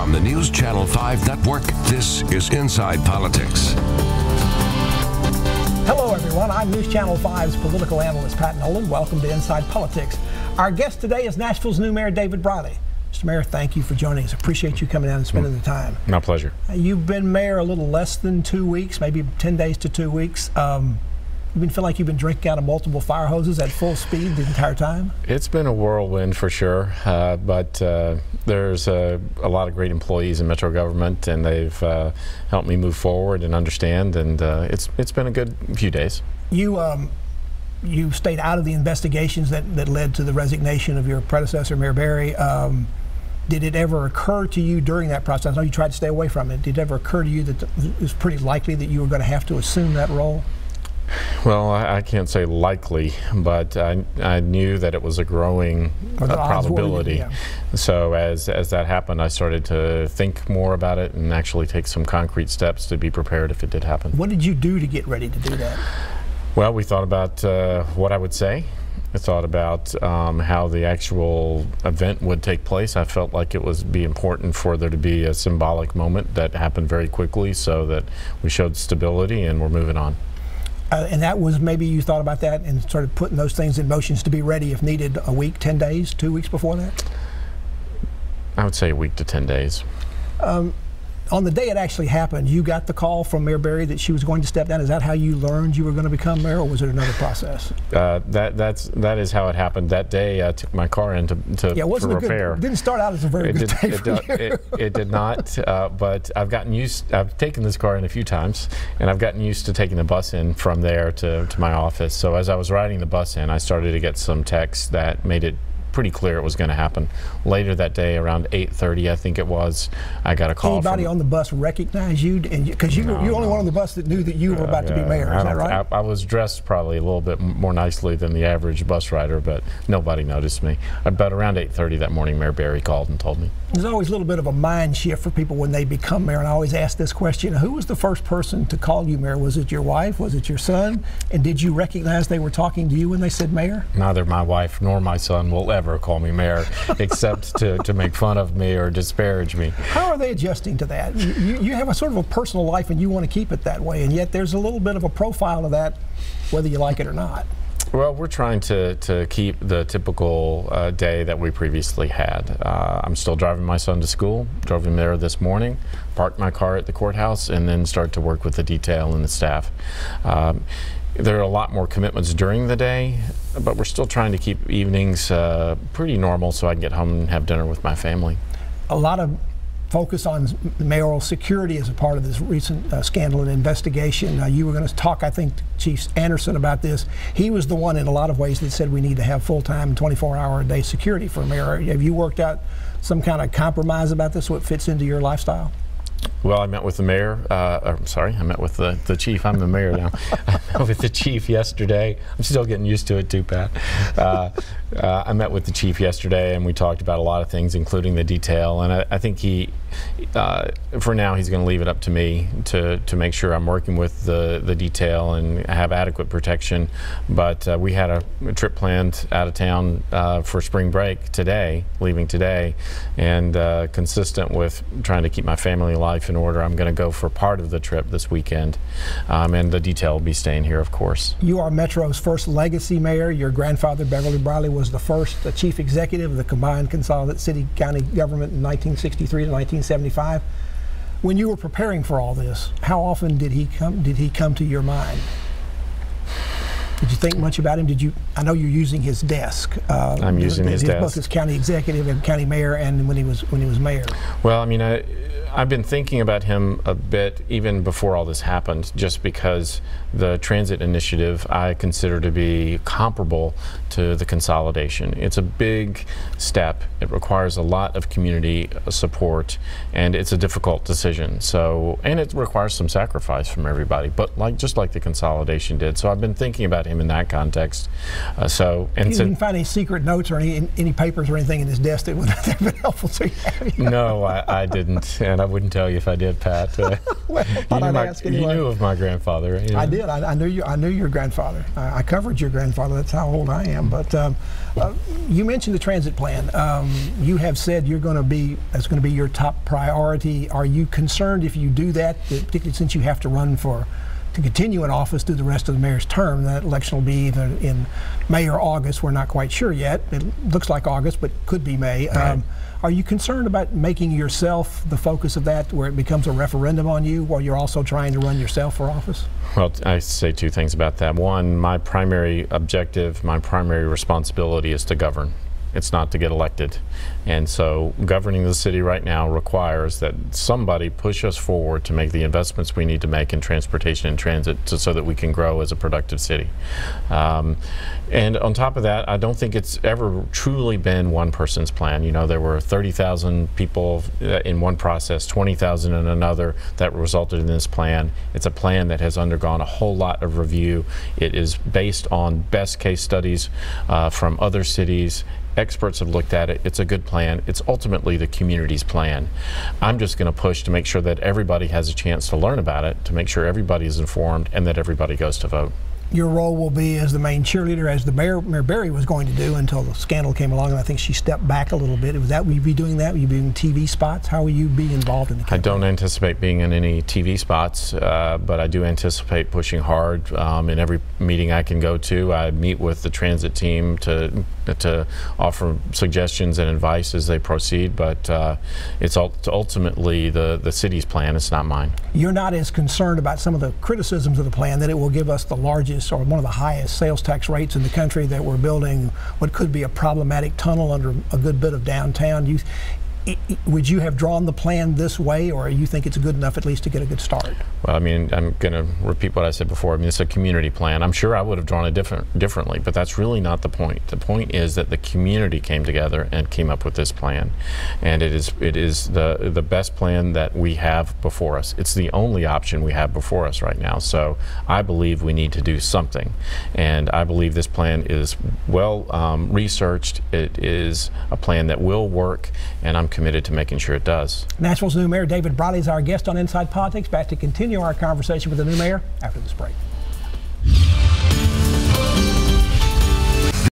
From the News Channel 5 Network, this is Inside Politics. Hello, everyone. I'm News Channel 5's political analyst, Pat Nolan. Welcome to Inside Politics. Our guest today is Nashville's new mayor, David Briley. Mr. Mayor, thank you for joining us. Appreciate you coming down and spending the time. My pleasure. You've been mayor a little less than 2 weeks, maybe 10 days to 2 weeks. You feel like you've been drinking out of multiple fire hoses at full speed the entire time? It's been a whirlwind for sure, but there's a lot of great employees in Metro government, and they've helped me move forward and understand, and it's been a good few days. You stayed out of the investigations that led to the resignation of your predecessor, Mayor Barry. Did it ever occur to you during that process? I know you tried to stay away from it. Did it ever occur to you that it was pretty likely that you were going to have to assume that role? Well, I can't say likely, but I knew that it was a growing probability. Yeah. So as that happened, I started to think more about it and actually take some concrete steps to be prepared if it did happen. What did you do to get ready to do that? Well, we thought about what I would say. I thought about how the actual event would take place. I felt like it would be important for there to be a symbolic moment that happened very quickly so that we showed stability and we're moving on. And that was, maybe you thought about that and started putting those things in motions to be ready if needed a week, 10 days, 2 weeks before that? I would say a week to 10 days. On the day it actually happened, you got the call from Mayor Barry that she was going to step down. Is that how you learned you were going to become mayor, or was it another process? That is how it happened. That day I took my car in to repair. It didn't start out as a very good day for you. It did not, but I've taken this car in a few times, and I've gotten used to taking the bus in from there to my office. So as I was riding the bus in, I started to get some texts that made it pretty clear it was going to happen. Later that day, around 8:30, I think it was, I got a call. Anybody on the bus recognize you? Because you're the only one on the bus that knew that you were about to be mayor. Is that right? I was dressed probably a little bit more nicely than the average bus rider, but nobody noticed me. But around 8:30 that morning, Mayor Barry called and told me. There's always a little bit of a mind shift for people when they become mayor, and I always ask this question: who was the first person to call you mayor? Was it your wife? Was it your son? And did you recognize they were talking to you when they said mayor? Neither my wife nor my son will ever call me mayor, except to make fun of me or disparage me. How are they adjusting to that? You have a sort of a personal life and you want to keep it that way, and yet there's a little bit of a profile of that, whether you like it or not. Well, we're trying to keep the typical day that we previously had. I'm still driving my son to school, drove him there this morning, parked my car at the courthouse, and then start to work with the detail and the staff. There are a lot more commitments during the day, but we're still trying to keep evenings pretty normal so I can get home and have dinner with my family. A lot of focus on mayoral security as a part of this recent scandal and investigation. You were going to talk, I think, to Chief Anderson about this. He was the one in a lot of ways that said we need to have full-time 24-hour-a-day security for a mayor. Have you worked out some kind of compromise about this so it fits into your lifestyle? Well, I met with the mayor, I met with the chief. I'm the mayor now. I met with the chief yesterday. I'm still getting used to it too, Pat. I met with the chief yesterday, and we talked about a lot of things, including the detail. And I think for now, he's going to leave it up to me to make sure I'm working with the detail and have adequate protection. But we had a trip planned out of town for spring break today, leaving today, and consistent with trying to keep my family life in order, I'm going to go for part of the trip this weekend, and the detail will be staying here, of course. You are Metro's first legacy mayor. Your grandfather, Beverly Briley, was the first chief executive of the combined consolidated city-county government in 1963 to 1975. When you were preparing for all this, how often did he come to your mind? Did you think much about him? I know you're using his desk. I'm using his desk. Both as county executive and county mayor, and when he was mayor. Well, I mean, I've been thinking about him a bit even before all this happened, just because the transit initiative I consider to be comparable to the consolidation. It's a big step. It requires a lot of community support, and it's a difficult decision. So, and it requires some sacrifice from everybody, but just like the consolidation did. So I've been thinking about about him in that context. You didn't find any secret notes or any papers or anything in his desk that would have been helpful to you? No, I didn't, and I wouldn't tell you if I did, Pat. Well, you knew of my grandfather, right? I did. I knew your grandfather. I covered your grandfather. That's how old I am. But you mentioned the transit plan. You have said that's going to be your top priority. Are you concerned if you do that, particularly since you have to run to continue in office through the rest of the mayor's term? That election will be either in May or August. We're not quite sure yet. It looks like August, but could be May. Right. Are you concerned about making yourself the focus of that, where it becomes a referendum on you while you're also trying to run yourself for office? Well, I say two things about that. One, my primary objective, my primary responsibility is to govern. It's not to get elected. And so governing the city right now requires that somebody push us forward to make the investments we need to make in transportation and transit so that we can grow as a productive city. And on top of that, I don't think it's ever truly been one person's plan. You know, there were 30,000 people in one process, 20,000 in another, that resulted in this plan. It's a plan that has undergone a whole lot of review. It is based on best case studies from other cities. Experts have looked at it. It's a good plan. It's ultimately the community's plan. I'm just going to push to make sure that everybody has a chance to learn about it, to make sure everybody is informed, and that everybody goes to vote. Your role will be as the main cheerleader, as the Mayor Berry was going to do until the scandal came along, and I think she stepped back a little bit. Will you be doing that? Will you be doing TV spots? How will you be involved in the campaign? I don't anticipate being in any TV spots, but I do anticipate pushing hard. In every meeting I can go to, I meet with the transit team to offer suggestions and advice as they proceed, but it's ultimately the city's plan. It's not mine. You're not as concerned about some of the criticisms of the plan, that it will give us the largest or one of the highest sales tax rates in the country, that we're building what could be a problematic tunnel under a good bit of downtown. Would you have drawn the plan this way, or you think it's good enough at least to get a good start? Well, I mean, I'm going to repeat what I said before. I mean, it's a community plan. I'm sure I would have drawn it differently, but that's really not the point. The point is that the community came together and came up with this plan, and it is the best plan that we have before us. It's the only option we have before us right now. So I believe we need to do something, and I believe this plan is well researched. It is a plan that will work, and I'm committed to making sure it does. Nashville's new mayor, David Briley, is our guest on Inside Politics. Back to continue our conversation with the new mayor after this break.